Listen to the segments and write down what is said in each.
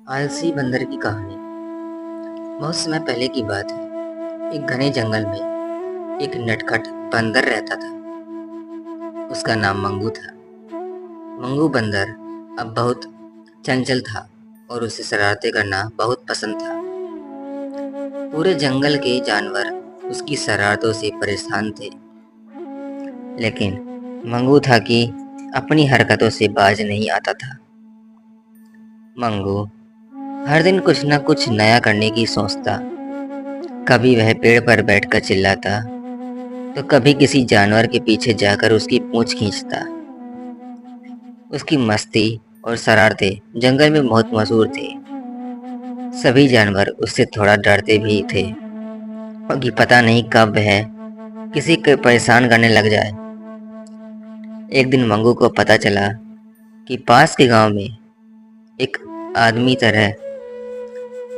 आलसी बंदर की कहानी। बहुत समय पहले की बात है। एक घने जंगल में एक नटखट बंदर रहता था। उसका नाम मंगू था। मंगू बंदर अब बहुत चंचल था और उसे शरारतें करना बहुत पसंद था। पूरे जंगल के जानवर उसकी शरारतों से परेशान थे, लेकिन मंगू था कि अपनी हरकतों से बाज नहीं आता था। मंगू हर दिन कुछ न कुछ नया करने की सोचता। कभी वह पेड़ पर बैठकर चिल्लाता, तो कभी किसी जानवर के पीछे जाकर उसकी पूंछ खींचता। उसकी मस्ती और शरारतें जंगल में बहुत मशहूर थी। सभी जानवर उससे थोड़ा डरते भी थे, क्योंकि पता नहीं कब वह किसी को परेशान करने लग जाए। एक दिन मंगू को पता चला कि पास के गांव में एक आदमी तरह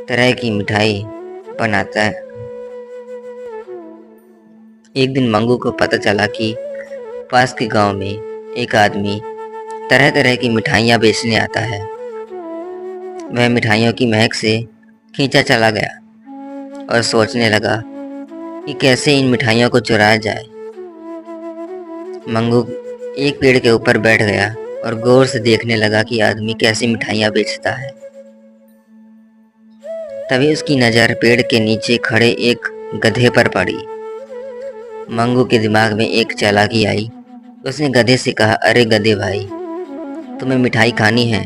तरह की मिठाई बनाता है। एक दिन मंगू को पता चला कि पास के गांव में एक आदमी तरह तरह की मिठाइयाँ बेचने आता है। वह मिठाइयों की महक से खींचा चला गया और सोचने लगा कि कैसे इन मिठाइयों को चुराया जाए। मंगू एक पेड़ के ऊपर बैठ गया और गौर से देखने लगा कि आदमी कैसी मिठाइयाँ बेचता है। तभी उसकी नज़र पेड़ के नीचे खड़े एक गधे पर पड़ी। मंगू के दिमाग में एक चालाकी आई। उसने गधे से कहा, अरे गधे भाई, तुम्हें मिठाई खानी है?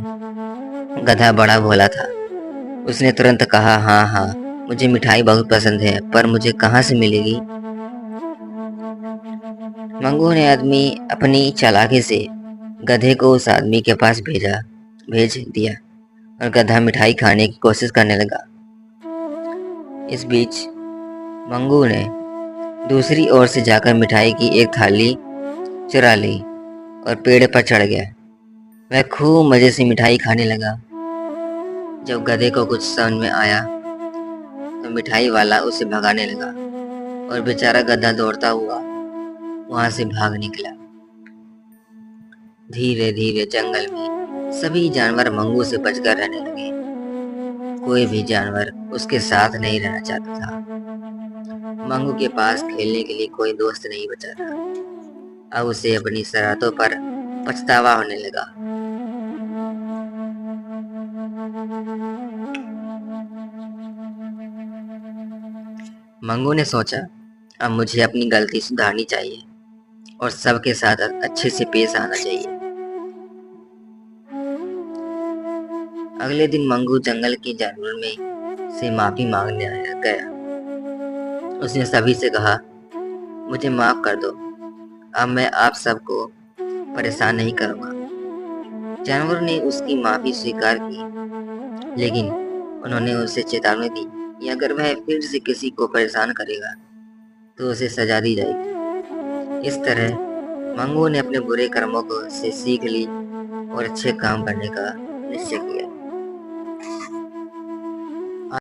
गधा बड़ा भोला था। उसने तुरंत कहा, हाँ हाँ, मुझे मिठाई बहुत पसंद है, पर मुझे कहाँ से मिलेगी? मंगू ने आदमी अपनी चालाकी से गधे को उस आदमी के पास भेज दिया और गधा मिठाई खाने की कोशिश करने लगा। इस बीच मंगू ने दूसरी ओर से जाकर मिठाई की एक थाली चुरा ली और पेड़ पर चढ़ गया। वह खूब मज़े से मिठाई खाने लगा। जब गधे को कुछ समझ में आया तो मिठाई वाला उसे भगाने लगा और बेचारा गधा दौड़ता हुआ वहां से भाग निकला। धीरे धीरे जंगल में सभी जानवर मंगू से बचकर रहने लगे। कोई भी जानवर उसके साथ नहीं रहना चाहता था। मंगू के पास खेलने के लिए कोई दोस्त नहीं बचा था। अब उसे अपनी शरारतों पर पछतावा होने लगा। मंगू ने सोचा, अब मुझे अपनी गलती सुधारनी चाहिए और सबके साथ अच्छे से पेश आना चाहिए। अगले दिन मंगू जंगल के जानवरों में से माफी मांगने गया। उसने सभी से कहा, मुझे माफ कर दो, अब मैं आप सबको परेशान नहीं करूंगा। जानवरों ने उसकी माफी स्वीकार की, लेकिन उन्होंने उसे चेतावनी दी कि अगर वह फिर से किसी को परेशान करेगा तो उसे सजा दी जाएगी। इस तरह मंगू ने अपने बुरे कर्मों को से सीख ली और अच्छे काम करने का निश्चय किया।